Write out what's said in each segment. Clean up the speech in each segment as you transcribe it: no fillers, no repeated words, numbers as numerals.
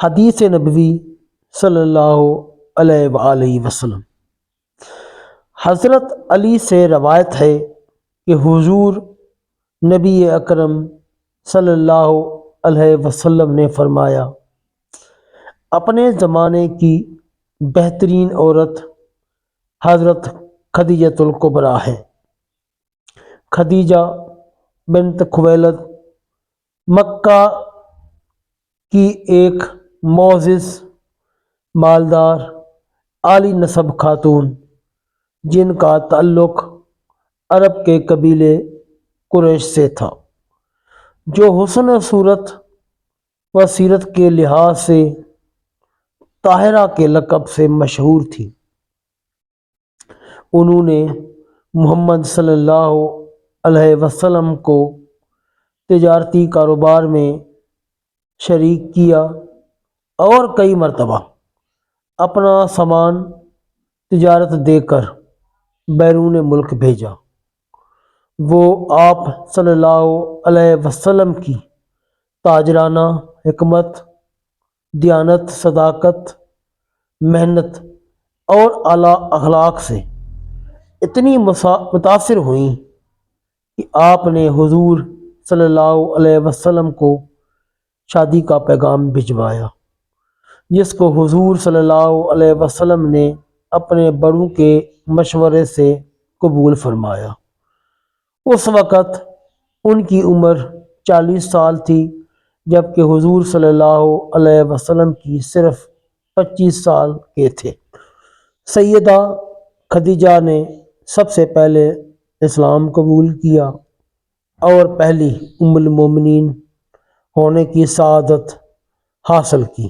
حدیث نبوی صلی اللہ علیہ وآلہ وسلم۔ حضرت علی سے روایت ہے کہ حضور نبی اکرم صلی اللہ علیہ وسلم نے فرمایا، اپنے زمانے کی بہترین عورت حضرت خدیجۃ الکبریٰ ہے۔ خدیجہ بنت خویلد مکہ کی ایک معزز، مالدار، عالی نسب خاتون، جن کا تعلق عرب کے قبیلے قریش سے تھا، جو حسن صورت و سیرت کے لحاظ سے طاہرہ کے لقب سے مشہور تھی۔ انہوں نے محمد صلی اللہ علیہ وسلم کو تجارتی کاروبار میں شریک کیا اور کئی مرتبہ اپنا سامان تجارت دے کر بیرون ملک بھیجا۔ وہ آپ صلی اللہ علیہ وسلم کی تاجرانہ حکمت، دیانت، صداقت، محنت اور اعلیٰ اخلاق سے اتنی متاثر ہوئیں کہ آپ نے حضور صلی اللہ علیہ وسلم کو شادی کا پیغام بھجوایا، جس کو حضور صلی اللہ علیہ وسلم نے اپنے بڑوں کے مشورے سے قبول فرمایا۔ اس وقت ان کی عمر 40 سال تھی، جبکہ حضور صلی اللہ علیہ وسلم کی صرف 25 سال کے تھے۔ سیدہ خدیجہ نے سب سے پہلے اسلام قبول کیا اور پہلی ام المومنین ہونے کی سعادت حاصل کی،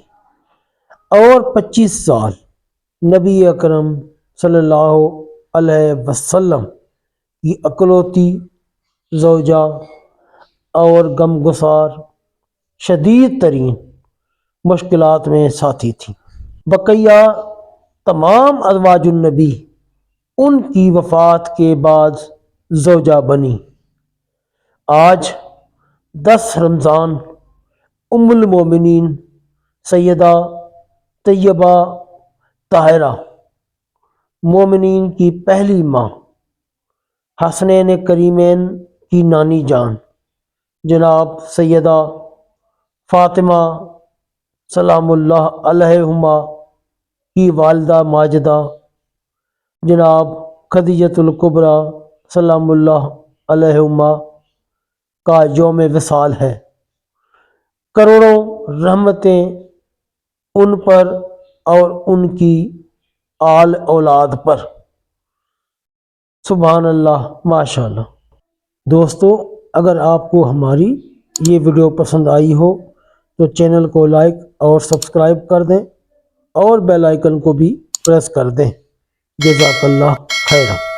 اور 25 سال نبی اکرم صلی اللہ علیہ وسلم کی اکلوتی زوجہ اور غمگسار شدید ترین مشکلات میں ساتھی تھی۔ بقیہ تمام ازواج النبی ان کی وفات کے بعد زوجہ بنی۔ آج 10 رمضان ام المومنین سیدہ طیبہ طاہرہ مومنین کی پہلی ماں، حسنین کریمین کی نانی جان جناب سیدہ فاطمہ سلام اللہ علیہما کی والدہ ماجدہ جناب خدیجۃ الکبریٰ سلام اللہ علیہما کا یوم وصال ہے۔ کروڑوں رحمتیں ان پر اور ان کی آل اولاد پر۔ سبحان اللہ، ماشاء اللہ۔ دوستو، اگر آپ کو ہماری یہ ویڈیو پسند آئی ہو تو چینل کو لائک اور سبسکرائب کر دیں اور بیل آئیکن کو بھی پریس کر دیں۔ جزاک اللہ خیر۔